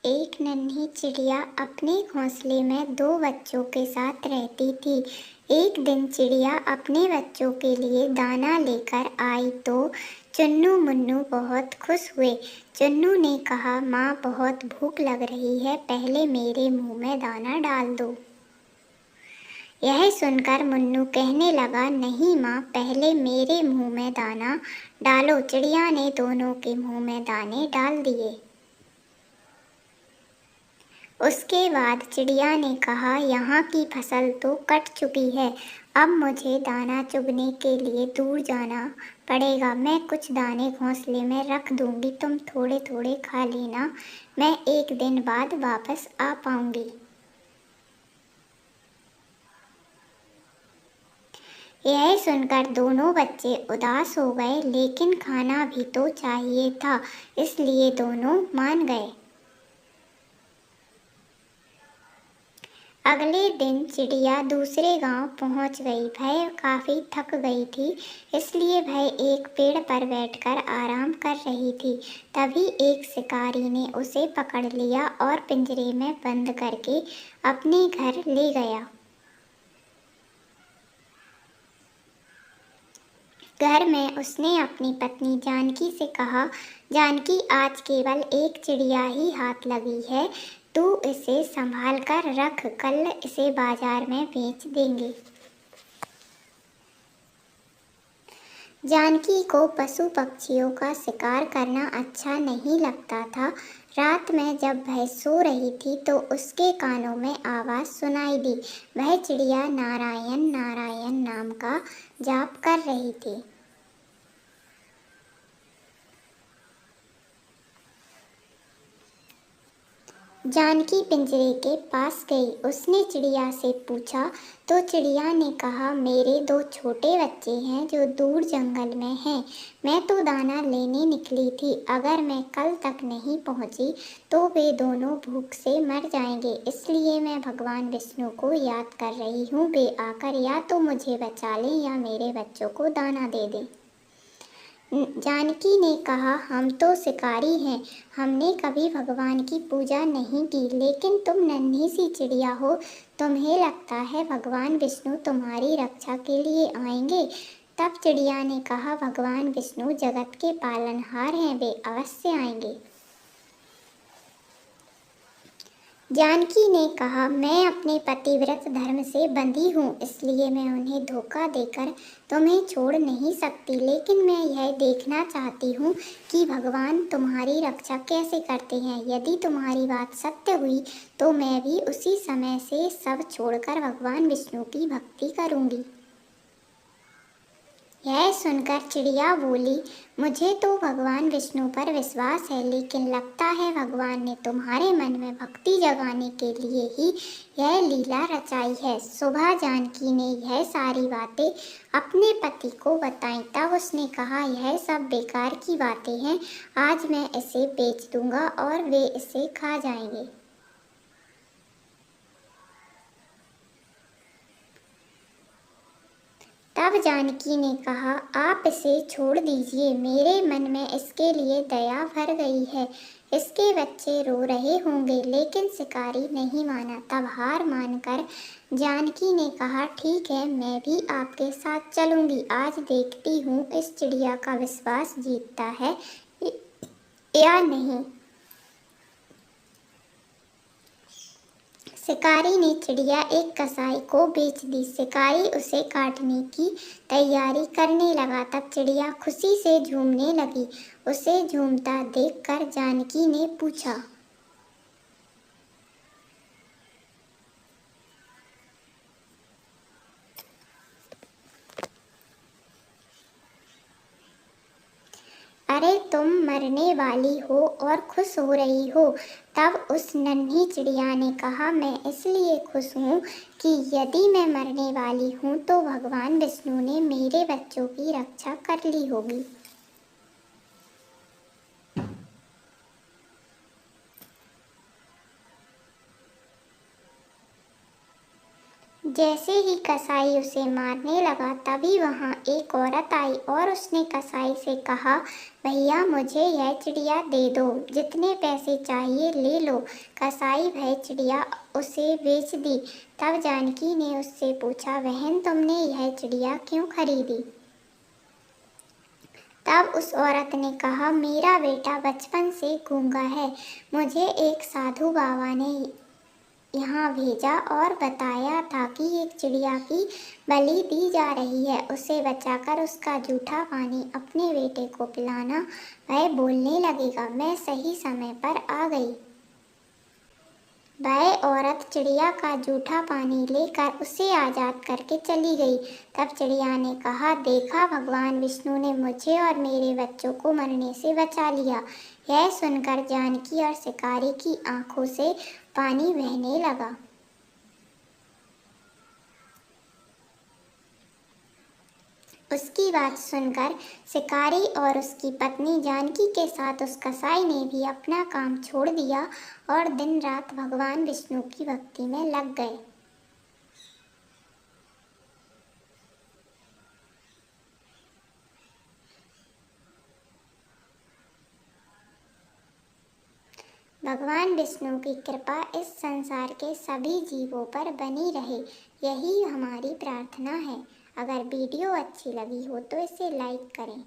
एक नन्ही चिड़िया अपने घोंसले में दो बच्चों के साथ रहती थी। एक दिन चिड़िया अपने बच्चों के लिए दाना लेकर आई तो चुन्नू मुन्नू बहुत खुश हुए। चुन्नू ने कहा, माँ बहुत भूख लग रही है, पहले मेरे मुंह में दाना डाल दो। यह सुनकर मुन्नू कहने लगा, नहीं माँ, पहले मेरे मुंह में दाना डालो। चिड़िया ने दोनों के मुंह में दाने डाल दिए। उसके बाद चिड़िया ने कहा, यहाँ की फसल तो कट चुकी है, अब मुझे दाना चुगने के लिए दूर जाना पड़ेगा। मैं कुछ दाने घोंसले में रख दूंगी, तुम थोड़े थोड़े खा लेना, मैं एक दिन बाद वापस आ पाऊंगी। यह सुनकर दोनों बच्चे उदास हो गए, लेकिन खाना भी तो चाहिए था, इसलिए दोनों मान गए। अगले दिन चिड़िया दूसरे गांव पहुंच गई। वह काफी थक गई थी, इसलिए वह एक पेड़ पर बैठकर आराम कर रही थी। तभी एक शिकारी ने उसे पकड़ लिया और पिंजरे में बंद करके अपने घर ले गया। घर में उसने अपनी पत्नी जानकी से कहा, जानकी, आज केवल एक चिड़िया ही हाथ लगी है, तू इसे संभाल कर रख, कल इसे बाजार में बेच देंगे। जानकी को पशु पक्षियों का शिकार करना अच्छा नहीं लगता था। रात में जब वह सो रही थी तो उसके कानों में आवाज़ सुनाई दी। वह चिड़िया नारायण नारायण नाम का जाप कर रही थी। जानकी पिंजरे के पास गई। उसने चिड़िया से पूछा तो चिड़िया ने कहा, मेरे दो छोटे बच्चे हैं जो दूर जंगल में हैं। मैं तो दाना लेने निकली थी, अगर मैं कल तक नहीं पहुंची तो वे दोनों भूख से मर जाएंगे, इसलिए मैं भगवान विष्णु को याद कर रही हूँ। वे आकर या तो मुझे बचा लें या मेरे बच्चों को दाना दे दें। जानकी ने कहा, हम तो शिकारी हैं, हमने कभी भगवान की पूजा नहीं की, लेकिन तुम नन्ही सी चिड़िया हो, तुम्हें लगता है भगवान विष्णु तुम्हारी रक्षा के लिए आएंगे? तब चिड़िया ने कहा, भगवान विष्णु जगत के पालनहार हैं, वे अवश्य आएंगे। जानकी ने कहा, मैं अपने पतिव्रत धर्म से बंधी हूँ, इसलिए मैं उन्हें धोखा देकर तुम्हें छोड़ नहीं सकती, लेकिन मैं यह देखना चाहती हूँ कि भगवान तुम्हारी रक्षा कैसे करते हैं। यदि तुम्हारी बात सत्य हुई तो मैं भी उसी समय से सब छोड़कर भगवान विष्णु की भक्ति करूँगी। यह सुनकर चिड़िया बोली, मुझे तो भगवान विष्णु पर विश्वास है, लेकिन लगता है भगवान ने तुम्हारे मन में भक्ति जगाने के लिए ही यह लीला रचाई है। सुबह जानकी ने यह सारी बातें अपने पति को बताई। तब उसने कहा, यह सब बेकार की बातें हैं, आज मैं इसे बेच दूंगा और वे इसे खा जाएंगे। तब जानकी ने कहा, आप इसे छोड़ दीजिए, मेरे मन में इसके लिए दया भर गई है। इसके बच्चे रो रहे होंगे, लेकिन शिकारी नहीं माना। तब हार मानकर जानकी ने कहा, ठीक है, मैं भी आपके साथ चलूंगी। आज देखती हूँ इस चिड़िया का विश्वास जीतता है या नहीं। शिकारी ने चिड़िया एक कसाई को बेच दी। शिकारी उसे काटने की तैयारी करने लगा। तब चिड़िया खुशी से झूमने लगी। उसे झूमता देखकर जानकी ने पूछा, अरे तुम मरने वाली हो और खुश हो रही हो। तब उस नन्ही चिड़िया ने कहा, मैं इसलिए खुश हूँ कि यदि मैं मरने वाली हूँ तो भगवान विष्णु ने मेरे बच्चों की रक्षा कर ली होगी। जैसे ही कसाई उसे मारने लगा तभी वहाँ एक औरत आई और उसने कसाई से कहा, भैया मुझे यह चिड़िया दे दो, जितने पैसे चाहिए ले लो। कसाई वह चिड़िया उसे बेच दी। तब जानकी ने उससे पूछा, बहन तुमने यह चिड़िया क्यों खरीदी? तब उस औरत ने कहा, मेरा बेटा बचपन से गूंगा है, मुझे एक साधु बाबा ने यहाँ भेजा और बताया था कि एक चिड़िया की बलि दी जा रही है, उसे बचाकर उसका जूठा पानी अपने बेटे को पिलाना, वह बोलने लगेगा। मैं सही समय पर आ गई। वह औरत चिड़िया का जूठा पानी लेकर उसे आज़ाद करके चली गई। तब चिड़िया ने कहा, देखा भगवान विष्णु ने मुझे और मेरे बच्चों को मरने से बचा लिया। यह सुनकर जानकी और शिकारी की आंखों से पानी बहने लगा। उसकी बात सुनकर शिकारी और उसकी पत्नी जानकी के साथ उस कसाई ने भी अपना काम छोड़ दिया और दिन रात भगवान विष्णु की भक्ति में लग गए। भगवान विष्णु की कृपा इस संसार के सभी जीवों पर बनी रहे, यही हमारी प्रार्थना है। अगर वीडियो अच्छी लगी हो तो इसे लाइक करें।